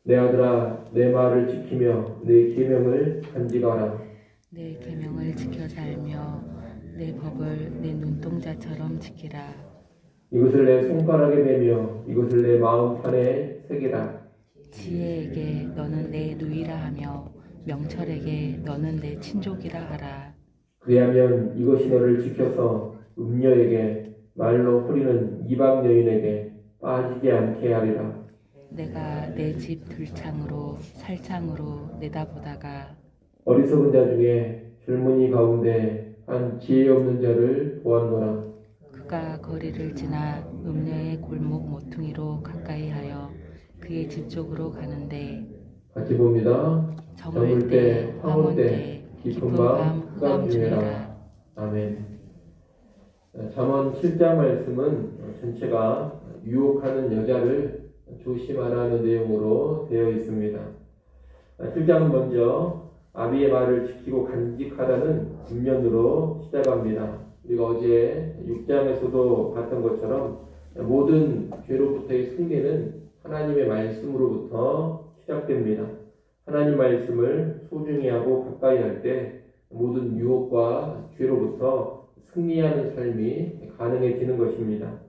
내 아들아, 내 말을 지키며 내 계명을 간직하라. 내 계명을 지켜 살며 내 법을 내 눈동자처럼 지키라. 이것을 내 손가락에 매며 이것을 내 마음판에 새기라. 지혜에게 너는 내 누이라 하며 명철에게 너는 내 친족이라 하라. 그리하면 이것이 너를 지켜서 음녀에게 말로 허리는 이방 여인에게 빠지지 않게 하리라. 내가 내 집 들창으로 살창으로 내다보다가 어리석은 자 중에 젊은이 가운데 한 지혜 없는 자를 보았노라. 그가 거리를 지나 음녀의 골목 모퉁이로 가까이하여 그의 집 쪽으로 가는데 같이 봅니다. 저물 때, 황혼 때, 깊은 밤, 흑암 중에라. 아멘. 잠언 7장 말씀은 전체가 유혹하는 여자를 조심하라는 내용으로 되어 있습니다. 7장은 먼저 아비의 말을 지키고 간직하라는 뒷면으로 시작합니다. 우리가 어제 6장에서도 봤던 것처럼 모든 죄로부터의 승리는 하나님의 말씀으로부터 시작됩니다. 하나님 말씀을 소중히 하고 가까이 할 때 모든 유혹과 죄로부터 승리하는 삶이 가능해지는 것입니다.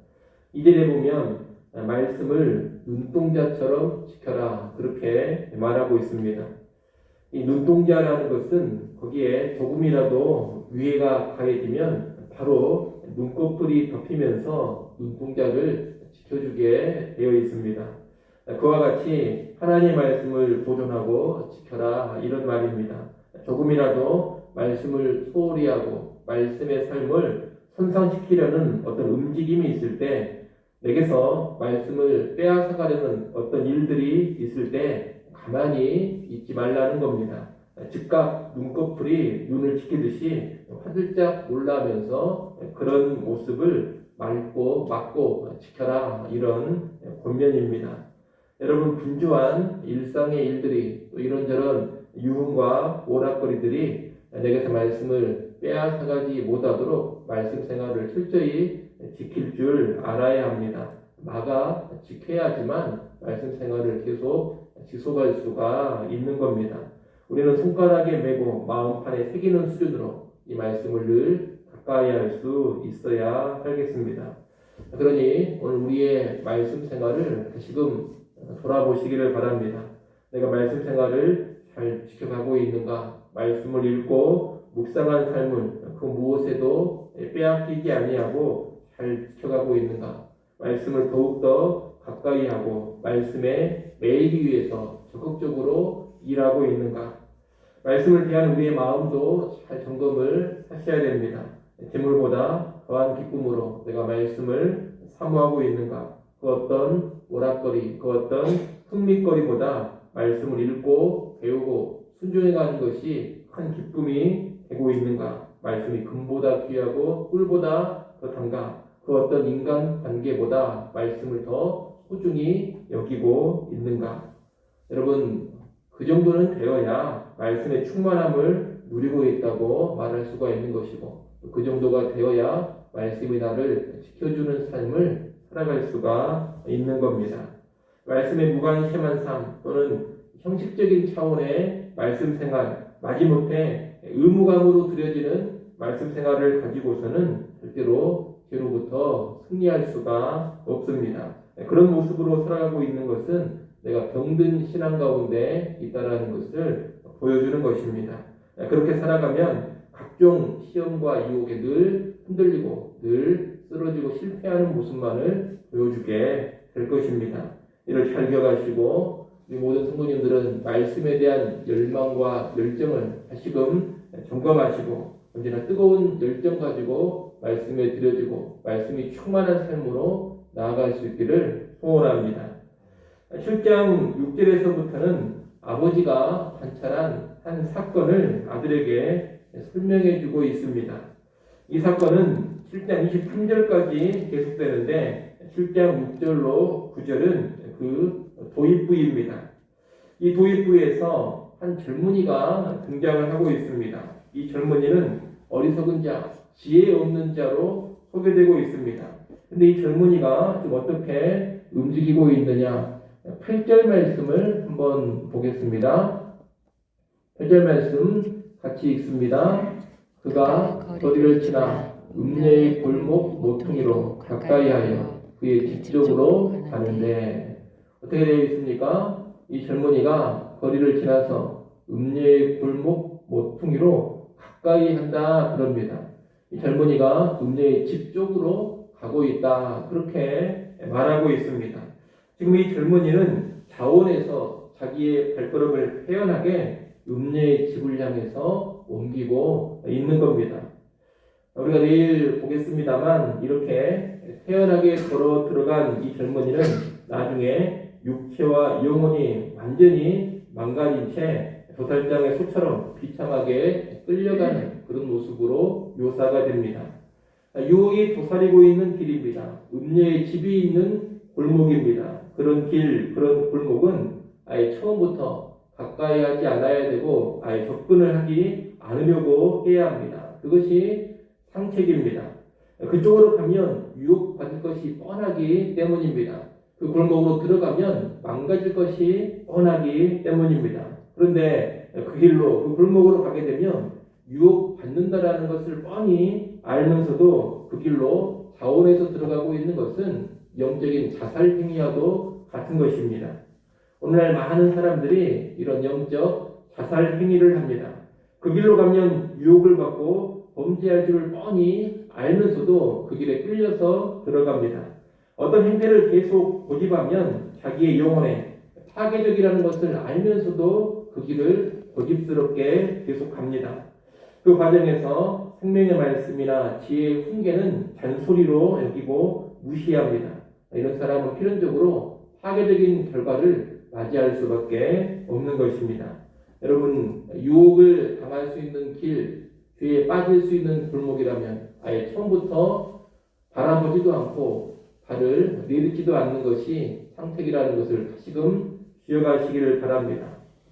이 절에 보면 말씀을 눈동자처럼 지켜라 그렇게 말하고 있습니다. 이 눈동자라는 것은 거기에 조금이라도 위해가 가해지면 바로 눈꺼풀이 덮이면서 눈동자를 지켜주게 되어 있습니다. 그와 같이 하나님의 말씀을 보존하고 지켜라 이런 말입니다. 조금이라도 말씀을 소홀히 하고 말씀의 삶을 손상시키려는 어떤 움직임이 있을 때 내게서 말씀을 빼앗아가려는 어떤 일들이 있을 때 가만히 있지 말라는 겁니다. 즉각 눈꺼풀이 눈을 지키듯이 화들짝 놀라면서 그런 모습을 막고 지켜라 이런 권면입니다. 여러분 분주한 일상의 일들이 또 이런저런 유흥과 오락거리들이 내게서 말씀을 빼앗아가지 못하도록 말씀 생활을 철저히 지킬 줄 알아야 합니다. 막아 지켜야지만 말씀 생활을 계속 지속할 수가 있는 겁니다. 우리는 손가락에 메고 마음판에 새기는 수준으로 이 말씀을 늘 가까이 할 수 있어야 하겠습니다. 그러니 오늘 우리의 말씀 생활을 다시금 돌아보시기를 바랍니다. 내가 말씀 생활을 잘 지켜가고 있는가? 말씀을 읽고 묵상한 삶은 그 무엇에도 빼앗기지 아니하고 잘 지켜가고 있는가? 말씀을 더욱더 가까이 하고 말씀에 매이기 위해서 적극적으로 일하고 있는가? 말씀을 대한 우리의 마음도 잘 점검을 하셔야 됩니다. 재물보다 더한 기쁨으로 내가 말씀을 사모하고 있는가? 그 어떤 오락거리, 그 어떤 흥미거리보다 말씀을 읽고 배우고 순종해가는 것이 큰 기쁨이 되고 있는가? 말씀이 금보다 귀하고 꿀보다 더 단가? 그 어떤 인간 관계보다 말씀을 더 소중히 여기고 있는가? 여러분 그 정도는 되어야 말씀의 충만함을 누리고 있다고 말할 수가 있는 것이고 그 정도가 되어야 말씀이 나를 지켜주는 삶을 살아갈 수가 있는 겁니다. 말씀에 무관심한 삶 또는 형식적인 차원의 말씀 생활, 마지못해 의무감으로 드려지는 말씀 생활을 가지고서는 절대로 죄로부터 승리할 수가 없습니다. 그런 모습으로 살아가고 있는 것은 내가 병든 신앙 가운데 있다는 것을 보여주는 것입니다. 그렇게 살아가면 각종 시험과 유혹에 늘 흔들리고 늘 쓰러지고 실패하는 모습만을 보여주게 될 것입니다. 이를 잘 기억하시고 우리 모든 성도님들은 말씀에 대한 열망과 열정을 다시금 점검하시고 언제나 뜨거운 열정 가지고 말씀에 들여지고 말씀이 충만한 삶으로 나아갈 수 있기를 소원합니다. 7장 6절에서부터는 아버지가 관찰한 한 사건을 아들에게 설명해 주고 있습니다. 이 사건은 7장 23절까지 계속되는데 7장 6절로 9절은 그 도입부입니다. 이 도입부에서 한 젊은이가 등장을 하고 있습니다. 이 젊은이는 어리석은 자, 지혜 없는 자로 소개되고 있습니다. 근데 이 젊은이가 좀 어떻게 움직이고 있느냐? 8절 말씀을 한번 보겠습니다. 8절 말씀 같이 읽습니다. 그가 거리를 지나 음녀의 골목 모퉁이로 가까이하여 그의 집 쪽으로 가는데, 어떻게 되어 있습니까? 이 젊은이가 거리를 지나서 음녀의 골목 모퉁이로 가까이 한다 그럽니다. 이 젊은이가 음녀의 집 쪽으로 가고 있다, 그렇게 말하고 있습니다. 지금 이 젊은이는 자원에서 자기의 발걸음을 태연하게 음녀의 집을 향해서 옮기고 있는 겁니다. 우리가 내일 보겠습니다만 이렇게 태연하게 걸어 들어간 이 젊은이는 나중에 육체와 영혼이 완전히 망가진 채 도살장의 소처럼 비참하게 끌려가는 그런 모습으로 묘사가 됩니다. 유혹이 도사리고 있는 길입니다. 음녀의 집이 있는 골목입니다. 그런 길, 그런 골목은 아예 처음부터 가까이 하지 않아야 되고 아예 접근을 하지 않으려고 해야 합니다. 그것이 상책입니다. 그쪽으로 가면 유혹받을 것이 뻔하기 때문입니다. 그 골목으로 들어가면 망가질 것이 뻔하기 때문입니다. 그런데 그 길로, 그 골목으로 가게 되면 유혹받는다라는 것을 뻔히 알면서도 그 길로 자원해서 들어가고 있는 것은 영적인 자살 행위와도 같은 것입니다. 오늘날 많은 사람들이 이런 영적 자살 행위를 합니다. 그 길로 가면 유혹을 받고 범죄할 줄을 뻔히 알면서도 그 길에 끌려서 들어갑니다. 어떤 행태를 계속 고집하면 자기의 영혼에 파괴적이라는 것을 알면서도 그 길을 고집스럽게 계속합니다. 그 과정에서 생명의 말씀이나 지혜의 훈계는 잔소리로 여기고 무시합니다. 이런 사람은 필연적으로 파괴적인 결과를 맞이할 수밖에 없는 것입니다. 여러분, 유혹을 당할 수 있는 길, 죄에 빠질 수 있는 골목이라면 아예 처음부터 바라보지도 않고 발을 내딛지도 않는 것이 상책이라는 것을 다시금 기억하시기를 바랍니다.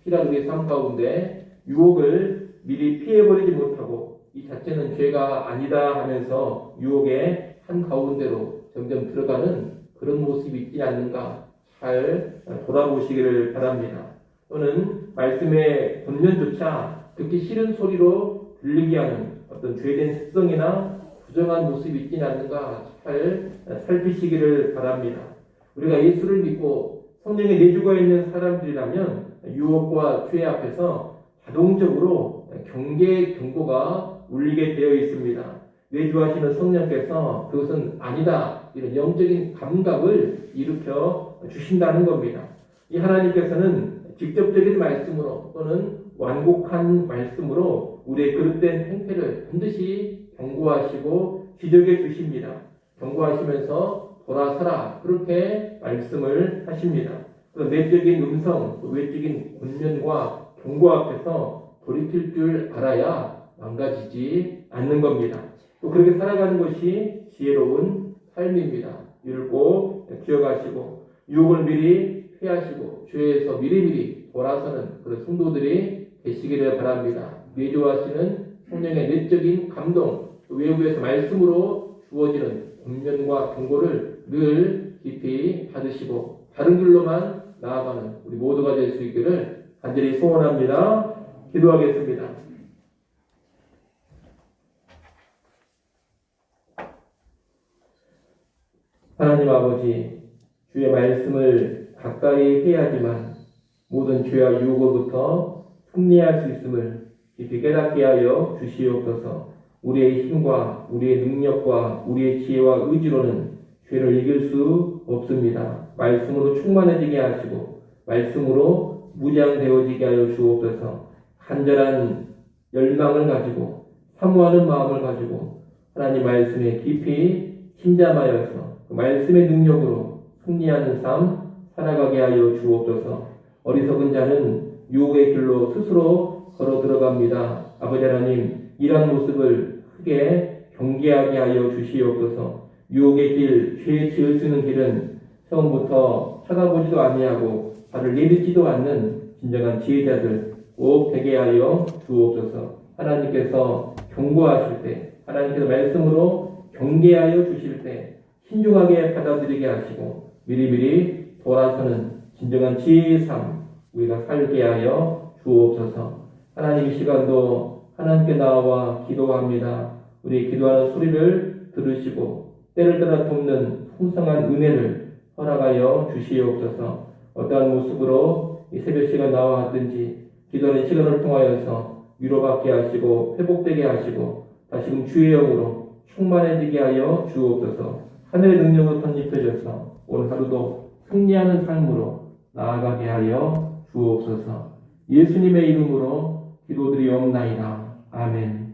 필요한 우리의 삶 가운데 유혹을 미리 피해버리지 못하고 이 자체는 죄가 아니다 하면서 유혹의 한가운데로 점점 들어가는 그런 모습이 있지 않는가 잘 돌아보시기를 바랍니다. 또는 말씀의 본면조차 듣기 싫은 소리로 들리게 하는 어떤 죄된 습성이나 부정한 모습이 있지 않는가 잘 살피시기를 바랍니다. 우리가 예수를 믿고 성령의 내주가 있는 사람들이라면 유혹과 죄 앞에서 자동적으로 경고가 울리게 되어 있습니다. 내주하시는 성령께서 그것은 아니다, 이런 영적인 감각을 일으켜 주신다는 겁니다. 이 하나님께서는 직접적인 말씀으로 또는 완곡한 말씀으로 우리의 그릇된 행태를 반드시 경고하시고 지적해 주십니다. 경고하시면서 돌아서라, 그렇게 말씀을 하십니다. 그 내적인 음성, 외적인 권면과 경고 앞에서 돌이킬 줄 알아야 망가지지 않는 겁니다. 또 그렇게 살아가는 것이 지혜로운 삶입니다. 이를 꼭 기억하시고 유혹을 미리 피하시고 죄에서 미리미리 돌아서는 그런 성도들이 되시기를 바랍니다. 내조하시는 성령의 내적인 감동, 외부에서 말씀으로 주어지는 권면과 경고를 늘 깊이 받으시고 바른 길로만 나아가는 우리 모두가 될 수 있기를 간절히 소원합니다. 기도하겠습니다. 하나님 아버지, 주의 말씀을 가까이 해야지만 모든 죄와 유혹으로부터 승리할 수 있음을 깊이 깨닫게 하여 주시옵소서. 우리의 힘과 우리의 능력과 우리의 지혜와 의지로는 죄를 이길 수 없습니다. 말씀으로 충만해지게 하시고 말씀으로 무장되어지게 하여 주옵소서. 간절한 열망을 가지고 사모하는 마음을 가지고 하나님 말씀에 깊이 침잠하여서 그 말씀의 능력으로 승리하는 삶 살아가게 하여 주옵소서. 어리석은 자는 유혹의 길로 스스로 걸어 들어갑니다. 아버지 하나님, 이러한 모습을 크게 경계하게 하여 주시옵소서. 유혹의 길, 죄에 지을 수 있는 길은 처음부터 찾아보지도 아니하고 발을 내딛지도 않는 진정한 지혜자들 꼭 되게 하여 주옵소서. 하나님께서 경고하실 때, 하나님께서 말씀으로 경계하여 주실 때 신중하게 받아들이게 하시고 미리미리 돌아서는 진정한 지혜의 삶 우리가 살게 하여 주옵소서. 하나님, 이 시간도 하나님께 나와 기도합니다. 우리 기도하는 소리를 들으시고 때를 따라 돕는 풍성한 은혜를 허락하여 주시옵소서. 어떠한 모습으로 이 새벽 시간 나와 왔든지 기도하는 시간을 통하여서 위로받게 하시고 회복되게 하시고 다시금 주의 영으로 충만해지게 하여 주옵소서. 하늘의 능력으로 덧입혀져서 오늘 하루도 승리하는 삶으로 나아가게 하여 주옵소서. 예수님의 이름으로 기도드리옵나이다. 아멘.